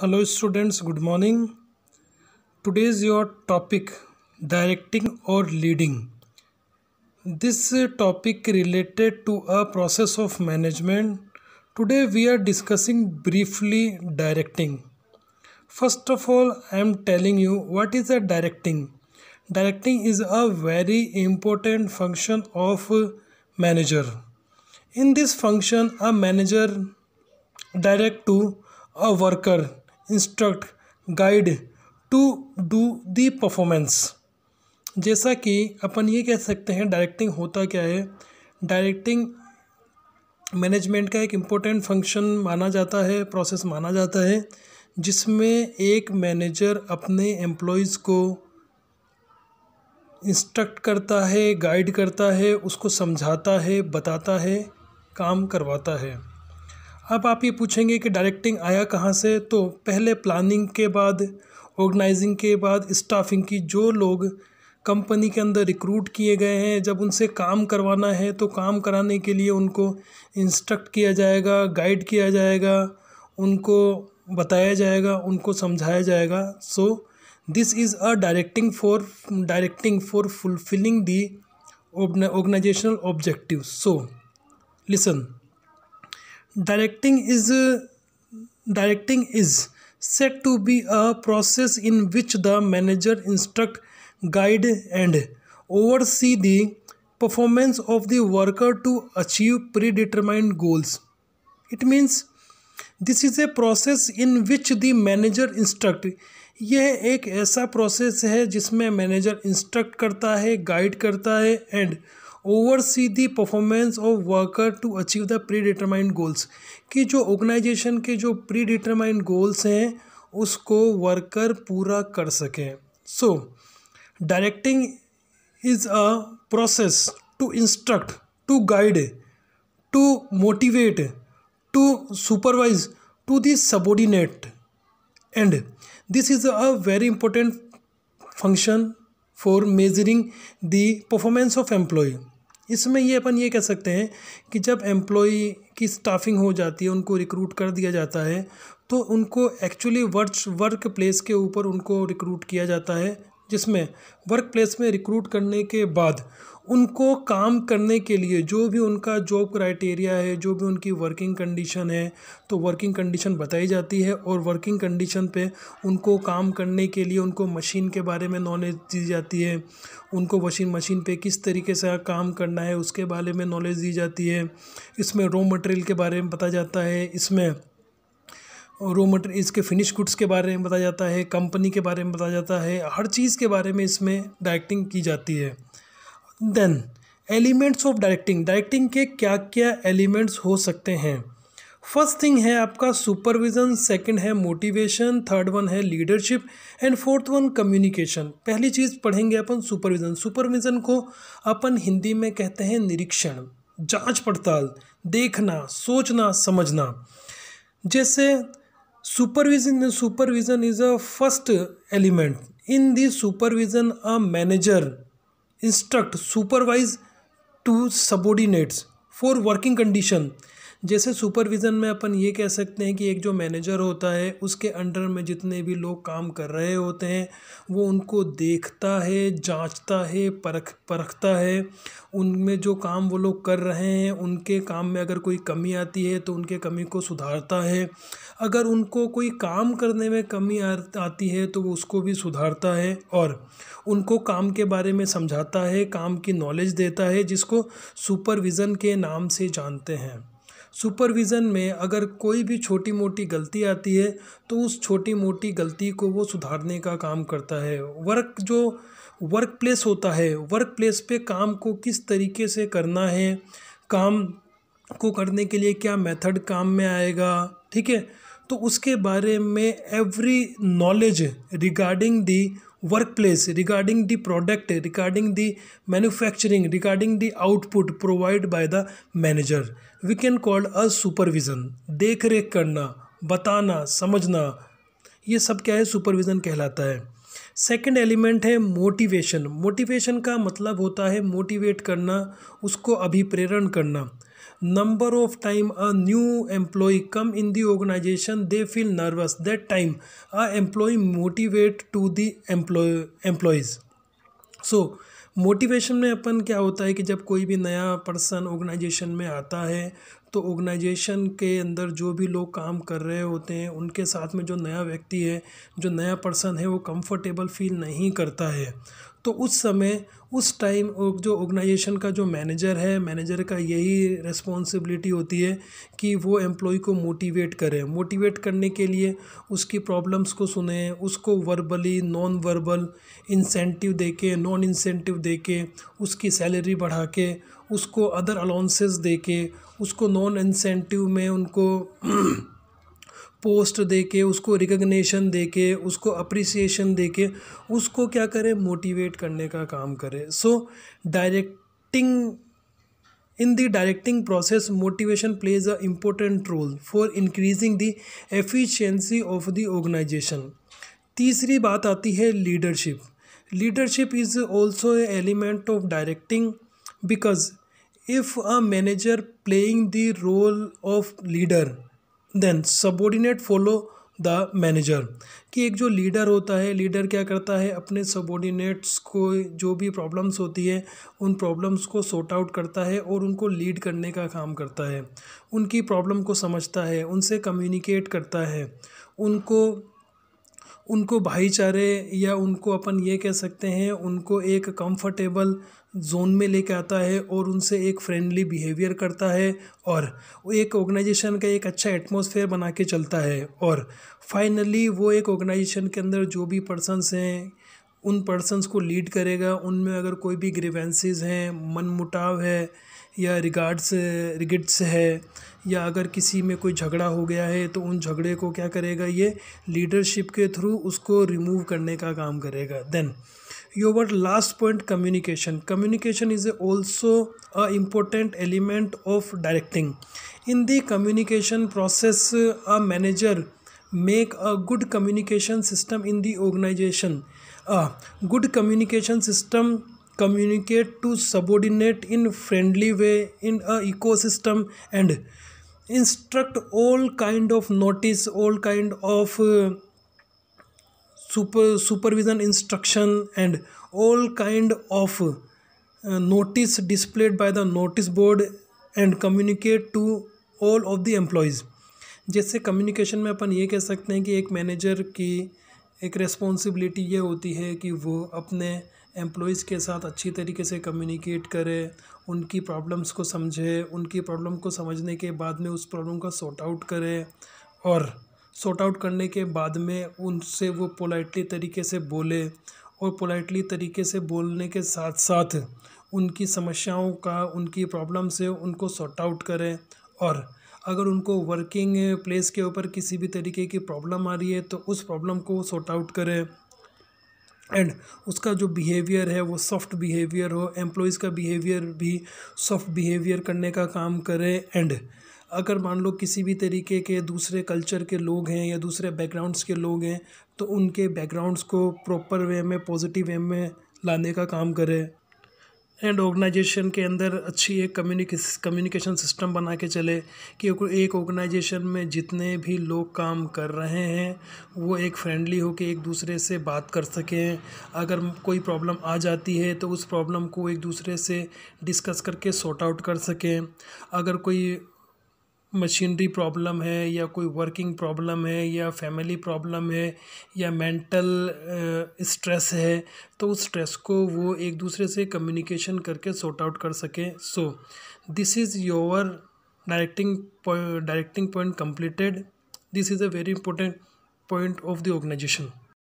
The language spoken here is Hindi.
Hello students, good morning. Today is your topic directing or leading. This topic related to a process of management. Today we are discussing briefly directing. First of all, I am telling you what is a directing. Directing is a very important function of manager. In this function, a manager direct to a worker, instruct, guide to do the performance. जैसा कि अपन ये कह सकते हैं डायरेक्टिंग होता क्या है। डायरेक्टिंग मैनेजमेंट का एक इम्पोर्टेंट फंक्शन माना जाता है, प्रोसेस माना जाता है, जिसमें एक मैनेजर अपने एम्प्लॉयज़ को इंस्ट्रक्ट करता है, गाइड करता है, उसको समझाता है, बताता है, काम करवाता है। अब आप ये पूछेंगे कि डायरेक्टिंग आया कहाँ से, तो पहले प्लानिंग के बाद, ऑर्गेनाइजिंग के बाद, स्टाफिंग की जो लोग कंपनी के अंदर रिक्रूट किए गए हैं, जब उनसे काम करवाना है तो काम कराने के लिए उनको इंस्ट्रक्ट किया जाएगा, गाइड किया जाएगा, उनको बताया जाएगा, उनको समझाया जाएगा। So this is a directing for fulfilling the organisational objectives. So listen, Directing is said to be a process in which the manager instruct, guide and oversee the performance of the worker to achieve predetermined goals. It means this is a process in which the manager instruct. यह एक ऐसा प्रोसेस है जिसमें मैनेजर इंस्ट्रक्ट करता है, गाइड करता है and oversee the performance of worker to achieve the predetermined goals, कि जो ऑर्गेनाइजेशन के जो प्री डिटरमाइंड गोल्स हैं उसको वर्कर पूरा कर सकें। So directing is a process to instruct, to guide, to motivate, to supervise to the subordinate, and this is a very important function for measuring the performance of employ. इसमें ये अपन ये कह सकते हैं कि जब एम्प्लॉय की स्टाफिंग हो जाती है, उनको रिक्रूट कर दिया जाता है, तो उनको एक्चुअली वर्क प्लेस के ऊपर उनको रिक्रूट किया जाता है, जिसमें वर्क प्लेस में रिक्रूट करने के बाद उनको काम करने के लिए जो भी उनका जॉब क्राइटेरिया है, जो भी उनकी वर्किंग कंडीशन है, तो वर्किंग कंडीशन बताई जाती है और वर्किंग कंडीशन पे उनको काम करने के लिए उनको मशीन के बारे में नॉलेज दी जाती है, उनको मशीन पे किस तरीके से काम करना है उसके बारे में नॉलेज दी जाती है। इसमें रॉ मटेरियल के बारे में बताया जाता है, इसमें रॉ मटेरियल इसके फिनिश गुड्स के बारे में बताया जाता है, कंपनी के बारे में बताया जाता है, हर चीज़ के बारे में इसमें डायरेक्टिंग की जाती है। देन एलिमेंट्स ऑफ डायरेक्टिंग के क्या क्या एलिमेंट्स हो सकते हैं। फर्स्ट थिंग है आपका सुपरविज़न, सेकंड है मोटिवेशन, थर्ड वन है leadership and fourth one communication. पहली चीज़ पढ़ेंगे अपन सुपरविज़न। सुपरविज़न को अपन हिंदी में कहते हैं निरीक्षण, जांच पड़ताल, देखना, सोचना, समझना। जैसे supervision is a first element. In the supervision a manager instruct, supervise to subordinates for working condition. जैसे सुपरविज़न में अपन ये कह सकते हैं कि एक जो मैनेजर होता है उसके अंडर में जितने भी लोग काम कर रहे होते हैं वो उनको देखता है, जांचता है, परखता है, उनमें जो काम वो लोग कर रहे हैं उनके काम में अगर कोई कमी आती है तो उनके कमी को सुधारता है, अगर उनको कोई काम करने में कमी आती है तो वो उसको भी सुधारता है और उनको काम के बारे में समझाता है, काम की नॉलेज देता है, जिसको सुपरविज़न के नाम से जानते हैं। सुपरविज़न में अगर कोई भी छोटी मोटी गलती आती है तो उस छोटी मोटी गलती को वो सुधारने का काम करता है। वर्क प्लेस होता है, वर्क प्लेस पे काम को किस तरीके से करना है, काम को करने के लिए क्या मेथड काम में आएगा, ठीक है, तो उसके बारे में every knowledge regarding the work place, regarding the product, regarding the manufacturing, regarding the output provide by the manager we can called a supervision. देख रेख करना, बताना, समझना, ये सब क्या है, सुपरविज़न कहलाता है। सेकंड एलिमेंट है मोटिवेशन। मोटिवेशन का मतलब होता है मोटिवेट करना, उसको अभिप्रेरण करना। number of time a new employee come in the organization, they feel nervous. That time a employee motivate to the employees. So motivation में अपन क्या होता है कि जब कोई भी नया पर्सन ऑर्गेनाइजेशन में आता है तो ऑर्गेनाइजेशन के अंदर जो भी लोग काम कर रहे होते हैं उनके साथ में जो नया व्यक्ति है, जो नया पर्सन है, वो कंफर्टेबल फील नहीं करता है। तो उस समय उस टाइम जो ऑर्गेनाइजेशन का जो मैनेजर है, मैनेजर का यही रिस्पॉन्सिबिलिटी होती है कि वो एम्प्लॉय को मोटिवेट करे। मोटिवेट करने के लिए उसकी प्रॉब्लम्स को सुने, उसको वर्बली, नॉन वर्बल इंसेंटिव दे के, नॉन इंसेंटिव दे के, उसकी सैलरी बढ़ा के, उसको अदर अलाउंसेस दे के, उसको नॉन इंसेंटिव में उनको पोस्ट दे के, उसको रिकग्निशन दे के, उसको अप्रिसिएशन दे के, उसको क्या करें, मोटिवेट करने का काम करें। So directing in the directing process motivation plays a important role for increasing the efficiency of the organization. तीसरी बात आती है leadership. Leadership is also a element of directing because if a manager playing the role of leader then subordinate follow the manager. कि एक जो लीडर होता है, लीडर क्या करता है, अपने सबॉर्डिनेट्स को जो भी प्रॉब्लम्स होती है उन प्रॉब्लम्स को सॉर्ट आउट करता है और उनको लीड करने का काम करता है। उनकी प्रॉब्लम को समझता है, उनसे कम्युनिकेट करता है, उनको भाईचारे या उनको अपन ये कह सकते हैं उनको एक कंफर्टेबल जोन में लेके आता है और उनसे एक फ्रेंडली बिहेवियर करता है और एक ऑर्गेनाइजेशन का एक अच्छा एटमॉस्फेयर बना के चलता है। और फाइनली वो एक ऑर्गेनाइजेशन के अंदर जो भी पर्सन्स हैं उन पर्सन्स को लीड करेगा। उनमें अगर कोई भी ग्रीवेंसेस हैं, मनमुटाव है या रिगिट्स है या अगर किसी में कोई झगड़ा हो गया है तो उन झगड़े को क्या करेगा, ये लीडरशिप के थ्रू उसको रिमूव करने का काम करेगा। Then your last point, communication. Communication is also a important element of directing. In the communication process a manager make a good communication system in the organization. A good communication system communicate to subordinate in friendly way in a ecosystem and instruct all kind of notice, all kind of supervision instruction and all kind of notice displayed by the notice board and communicate to all of the employees. जैसे कम्युनिकेशन में अपन ये कह सकते हैं कि एक मैनेजर की एक रिस्पॉन्सिबिलिटी ये होती है कि वो अपने एम्प्लॉयज़ के साथ अच्छी तरीके से कम्युनिकेट करे, उनकी प्रॉब्लम्स को समझे, उनकी प्रॉब्लम को समझने के बाद में उस प्रॉब्लम का सॉर्ट आउट करे और सॉर्ट आउट करने के बाद में उनसे वो पोलाइटली तरीके से बोले और पोलाइटली तरीके से बोलने के साथ साथ उनकी समस्याओं का, उनकी प्रॉब्लम से उनको सॉर्ट आउट करें। और अगर उनको वर्किंग प्लेस के ऊपर किसी भी तरीके की प्रॉब्लम आ रही है तो उस प्रॉब्लम को सॉर्ट आउट करें एंड उसका जो बिहेवियर है वो सॉफ्ट बिहेवियर हो, एम्प्लॉयज़ का बिहेवियर भी सॉफ्ट बिहेवियर करने का काम करें। एंड अगर मान लो किसी भी तरीके के दूसरे कल्चर के लोग हैं या दूसरे बैकग्राउंड्स के लोग हैं तो उनके बैकग्राउंड्स को प्रॉपर वे में, पॉजिटिव वे में लाने का काम करें एंड ऑर्गेनाइजेशन के अंदर अच्छी एक कम्युनिकेशन सिस्टम बना के चले कि एक ऑर्गेनाइजेशन में जितने भी लोग काम कर रहे हैं वो एक फ्रेंडली होकर एक दूसरे से बात कर सकें। अगर कोई प्रॉब्लम आ जाती है तो उस प्रॉब्लम को एक दूसरे से डिस्कस करके सॉर्ट आउट कर सकें। अगर कोई मशीनरी प्रॉब्लम है या कोई वर्किंग प्रॉब्लम है या फैमिली प्रॉब्लम है या मेंटल स्ट्रेस है तो उस स्ट्रेस को वो एक दूसरे से कम्युनिकेशन करके सॉर्ट आउट कर सकें। So this is your directing point completed. This is a very important point of the organisation.